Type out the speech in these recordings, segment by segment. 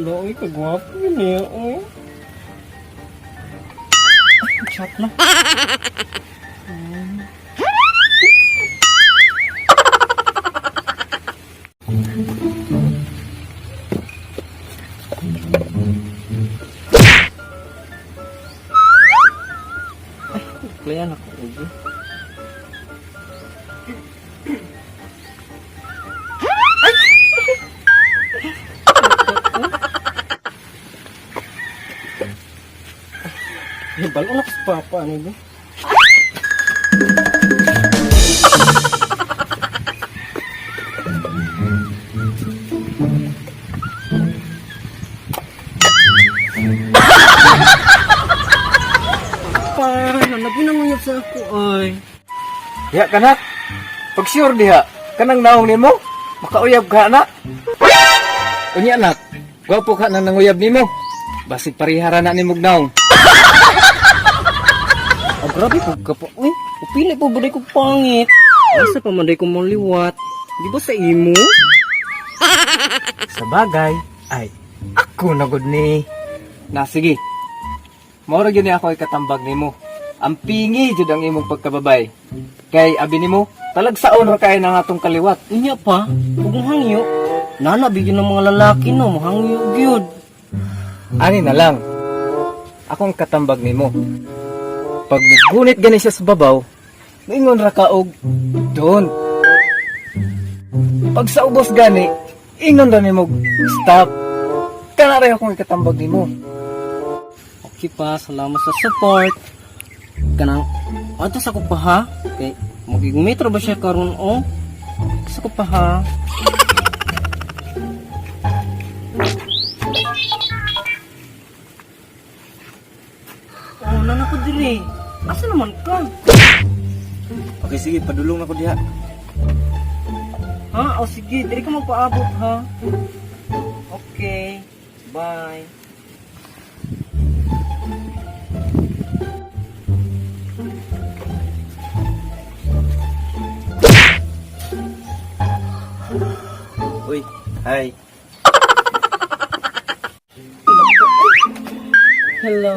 Hala, uy, kagwapo yun eh, uy. Chat na. Klayan ako, uy. Balon ako sa papa, ano ba? Pa, nabinanguyap sa ako, ay. Ya kanak, pag sure diha, kanang naong nimo, makauyab ka na. Unya anak, gwapo ka nang nanguyab nimo. Basig parihara na nimog naong. Ah, grabe po ka po. Uy, upili po ba ko pangit? Asa pa man ko maliwat? Di ba sa imo? Sa bagay, ay, ako na gud ni. Na sige, maura gyud ni ako ikatambag nimo. Ang pingi jud ang imong pagkababay. Kay abi nimo, talagsaon ra kay nang atong kaliwat. Unya pa, huwag mong hangyo. Nanabigyan ng mga lalaki no, mahangyo gyud. Ani na lang. Akong katambag nimo. Pag gunit gani siya sa babaw, ingon ra ka og don't. Pag sa ubos gani, ingon ra nimo stop. Kana ra akong ikatambag nimo. Okay pa, salamat sa support. Kanang, ato sa ko pa ha? Kay, magigmetro ba siya karon o? Sa ko pa ha? Oh, nana ko diri. Asa naman ka? Okay, sige, padulong ako diha. Ha? O sige, diri ka magpaabot ha? Okay, bye. Uy, hi. Hello.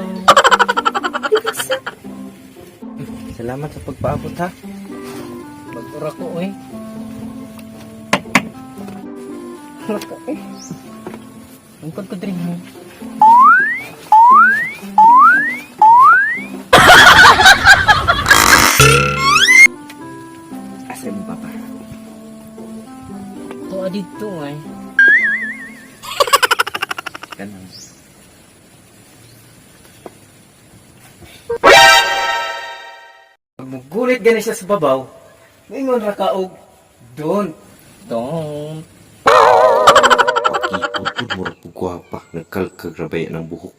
Salamat sa pagpaabot ha. Magtura ko eh. Raka eh. Angkot ko diri mo. Asa mo papa? Tuwa dito eh. Ganun. Pag mugulit gani siya sa babaw, ingon ra ka og don't. Don't. Pakipod mo rin gwapa, nagkalkagrabay ng buhok.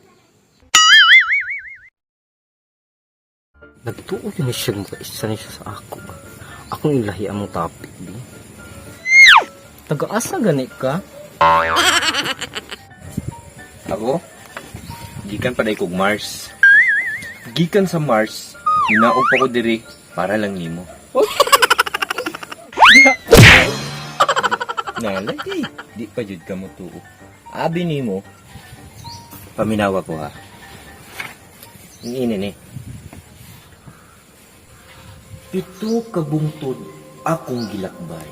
Nagtuo yun siya isa niya sa ako. Akong ilahi ang topic di. Taga-asa gani ka? Ako? Gikan pa kog Mars. Gikan sa Mars, hinaog pa ko diri para lang nimo. Nalagi, di pa jud ka mo tuo. Abi nimo, paminawa ko ha. Inginin eh. Pito kabungtod akong gilakbay.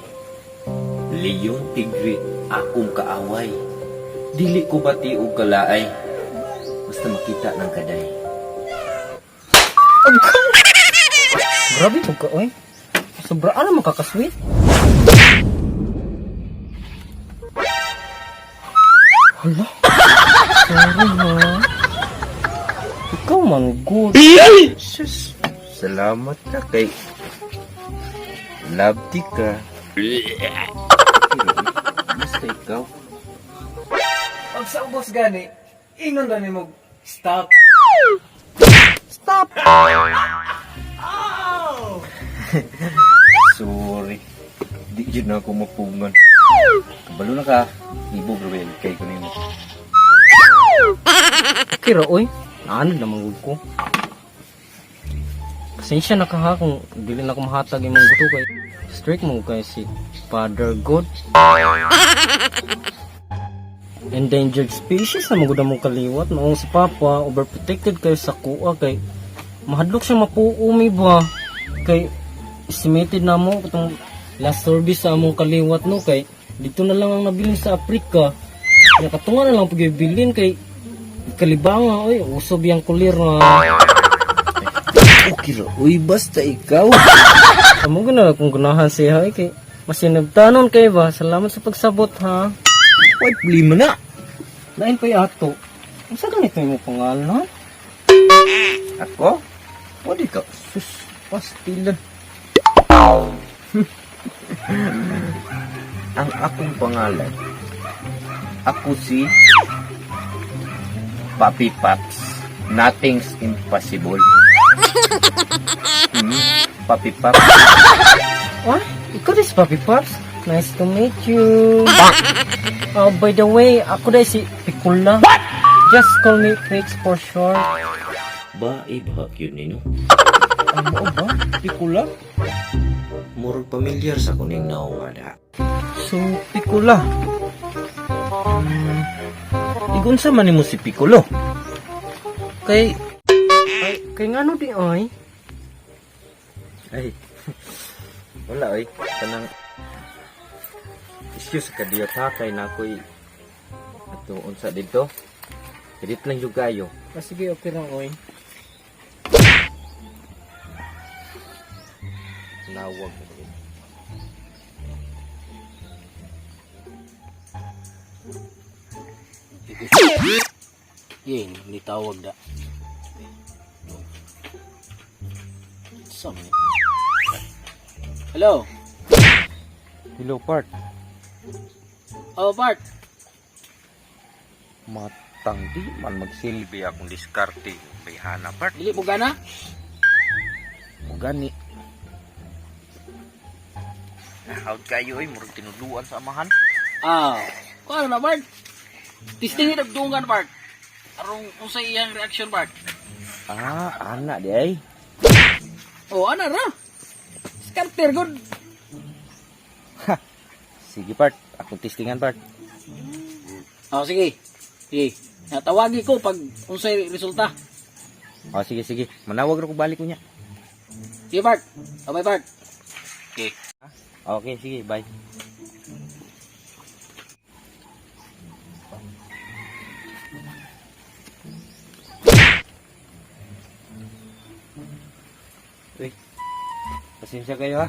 Leon tigre akong kaaway. Dili ko bati og kalaay. Basta makita ng kaday. Grabe po ka oy. Sobra ano makakasweet. Hala. Sorry ha. Ikaw man good. Sus, salamat ka kay love ka. Basta ikaw. Pag sa ubos gani, ingon ra nimo stop. Stop. Sorry. Di yun na ako mapungan. Kabalo na ka. Ibog Ruel. Kay ko nimo. Kira oy. Ano naman gud ko. Pasensya na ka ha kung dili na ko mahatag imong gusto kay strict mo kay si Father God. endangered species na magud mong kaliwat. Maong si Papa, overprotected kayo sa kuha kay mahadlok siya mapuumi ba. Kay estimated na mo itong last service sa among kaliwat no kay dito na lang ang nabilin sa Africa. Nakatunga na lang pagbibilin kay kalibanga oy usob yang kulir na. Okay ra, uy, basta ikaw. Amo gina kung gunahan siya kay masinabtanon kay ba. Salamat sa pagsabot ha. Wait, problema na. Lain pa ato. Unsa ganito mo pangalan ha? Ako? O di ka, sus, pastilan. Ang akong pangalan, ako si Papi Paps. Nothing's impossible. Papi Paps. Oh, ikaw din si Papi Pops. Nice to meet you. By the way, ako dahil si Pikula. Just call me Fix for short. Ba, iba yun nino. Ano ba? Pikula? Murag pamilyar sa kuning naungada. So, Pikula. Igun sa man mo si Piccolo. Kay nga no di ay? Ay, wala ay. Kanang excuse ka diyo ta kay na ako'y ato unsa dito. Edit lang yung gayo. Sige, okay lang oy. Nawag ko rin. Yun, nitawag da. Saan? Hello? Hello, Part. Oh, Bart. Matang di man magsilbi akong diskarte. Bayhana, Part. Dili mo gana? O gani. Nahaud kayo eh. Murag tinuluan sa amahan. Kung ano na, Bart? Tistingin ang dungan, Bart. Arong kung sa iyang reaction, Bart. Anak di ay. Ano ra? Scarter, good. Sige, Part. Akong testingan, Part. Sige. Sige. Tawagi ko pag unsay resulta. Sige, sige. Manawag na ko balik ko niya. Sige, Bart. Bye, Bart. Okay. Okay, sige. Bye. Uy, pasensya kayo ha.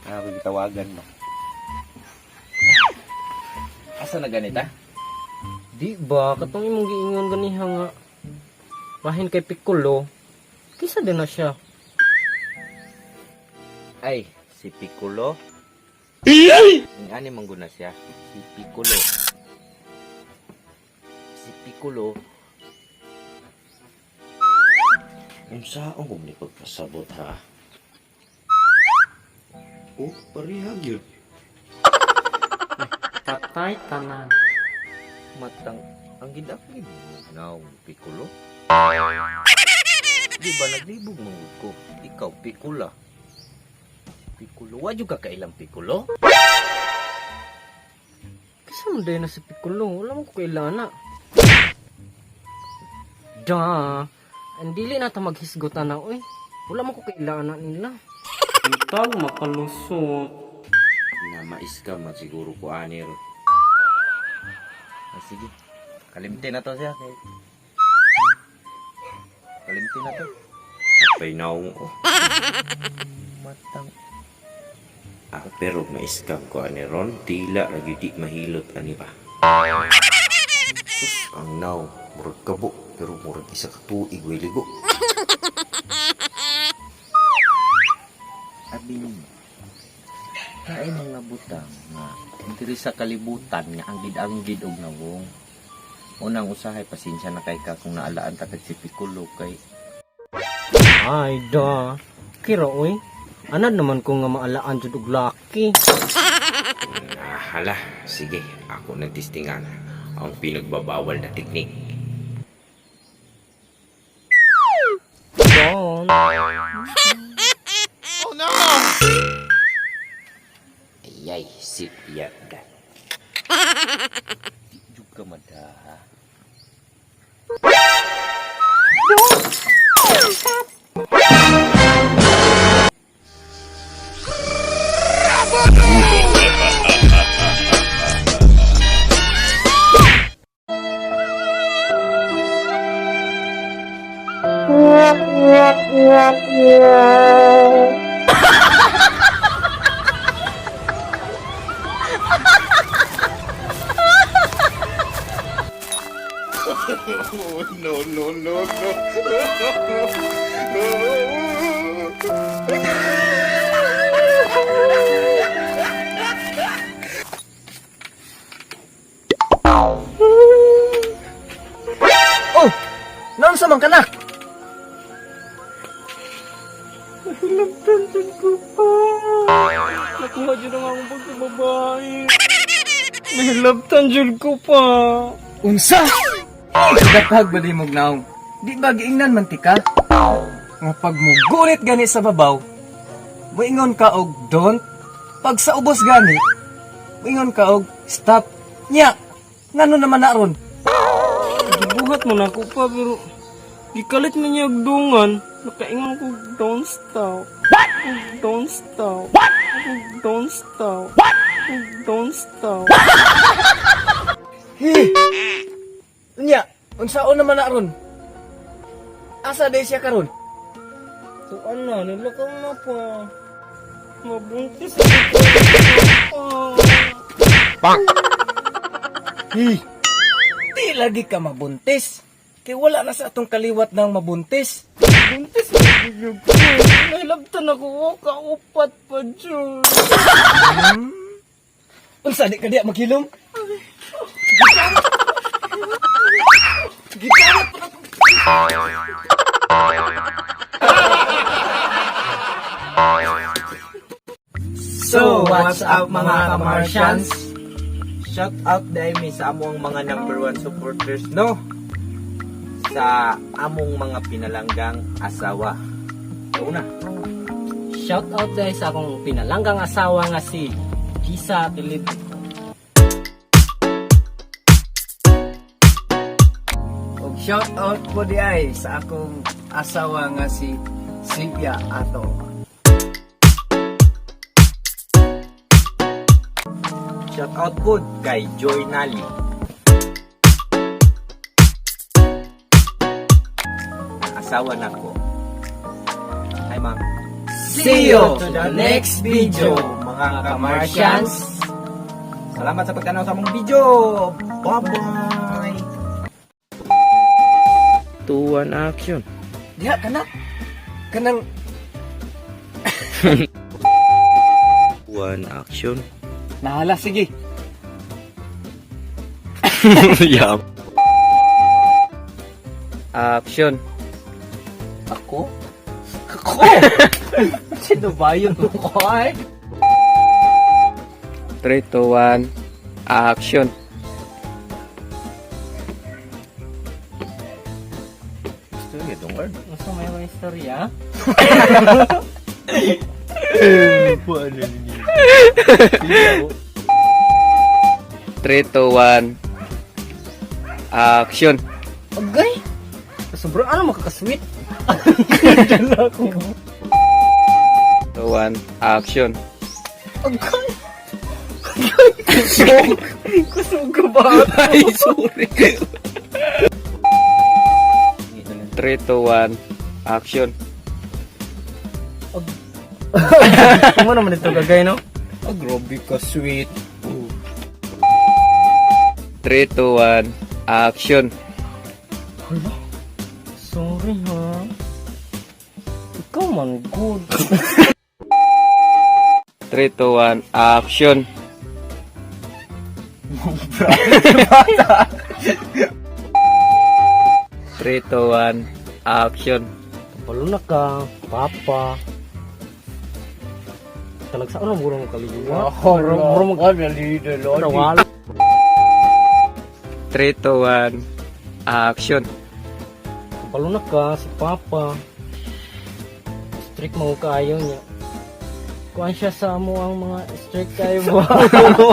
Nakapagtawagan mo. Asa na ganita? Di ba? Katong imong giingon ganiha nga. Bahin kay Piccolo. Kisa din na siya. Ay, si Piccolo. Ang ani mangguna siya. Si Piccolo. Si Piccolo. Unsaon kung ni pagpasabot ha? Oh, parihag yun. Patay tanan. Matang ang gidakid now Piccolo. Di ba naglibog mong ko? Ikaw Piccolo. Piccolo, wa jud ka kailang Piccolo? Kisa mo din na si Piccolo. Wala mo ko kailana. Ang dili na ta maghisgutan na, oy. Wala mo ko kailana nila. Intag makalusot. Na mais ka man siguro ko anir. Sige. Kalimtin na to siya. Kalimtin na to. Apay na ako. Matang. Pero mais-scam ko aniron. Tila lagi di mahilot ani ba. Sus, ang naw. Murag kabo. Pero murag isa ka tuig way ligo. Abi mo. Kaay mga butang nga diri sa kalibutan nga ang gid og nawong. Unang usahay pasensya na kay ka kung naalaan ta kag si Piccolo kay Ay, Kira, oy. Anad naman ko nga maalaan jud og laki. hala, sige, ako nagtistingan ang pinagbabawal na teknik. Don. Ayay, sip yan. Oh! Naon sa man ka na? Nahilabtan ko pa. Nakuha dyan ang akong pagkababae. Nahilabtan dyan ko pa. Unsa? Daghag ba di mo gnaong? Di ba giingnan mantika? Nga pag mo gulit gani sa babaw, moingon ka og don't. Pag sa ubos gani, moingon ka og stop. Nya, ngano naman na ron? Gibuhat mo na ako pa, pero gikalit mo niya agdungan. Nakaingon ko, don't stop. What? Don't stop. What? Don't stop. What? Don't stop. Hey! Nya, unsaon naman na ron? Asa day siya karon? Tuan na, nilakaw na pa. Mabuntis ako pa. Hey! Di lagi ka mabuntis. Kay wala na sa atong kaliwat ng mabuntis. Buntis na bigyan ko. Nahilabtan ako, kaupat pa dyan. Unsa di ka diya maghilom? So, what's up mga ka-Martians? Shout out dahil mi sa among mga number 1 supporters, no? Sa among mga pinalanggang asawa. Una, Shout out dahil sa akong pinalanggang asawa nga si Kisa Tilip. Og shout out po di ay sa akong asawa nga si Cynthia Ato. shout out po kay Joy Nali. Asawa na ko. Hi, ma'am. See you to the next video, mga ka-Martians. Salamat sa pagtanaw sa among video. Bye-bye. 2-1 action. Diha ka na. Kanang 1 action. nahala sige. Yap. Action. Ako? Sino ba yun? 3, 2, 1, action. Gusto niyo itong card? Gusto mo yung istorya? Paano niyo? 3, 2, 1, action. Agay! Sobrang ano makakasweet? 2, 1, action. Agay! Kusog ka ba? Ay, sorry. 3, 2, 1, action. Ano naman ito gagay, no? Oh, grabe ka sweet. 3, 2, 1, action. Sorry, ha? Ikaw man, good. 3, 2, 1, action. 3, 2, 1, action. Palo na ka, papa. Talagsaan na mura mo kaliwa. Mura mo kaliwa. 3, 2, 1, action. Palo na ka, si papa. Strict mo kayo niya. Kuhan siya sa mo ang mga strict kayo mo.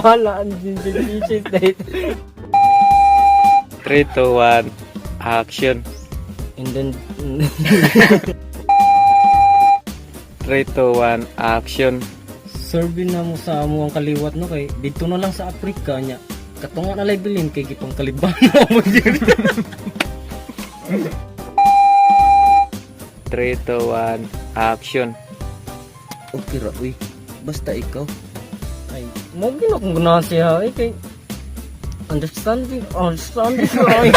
Wala ang jinjin date. 3, 2, 1, action. And then 3, 2, 1, action. survey na mo sa amo ang kaliwat no kay dito na lang sa Afrika nya. Katunga na lay bilin kay gipang kaliban mo diri. 3, 2, 1, action. Okay ra, uy. Basta ikaw. Ay, mo gina kung ganahan siya ay kay understanding ay.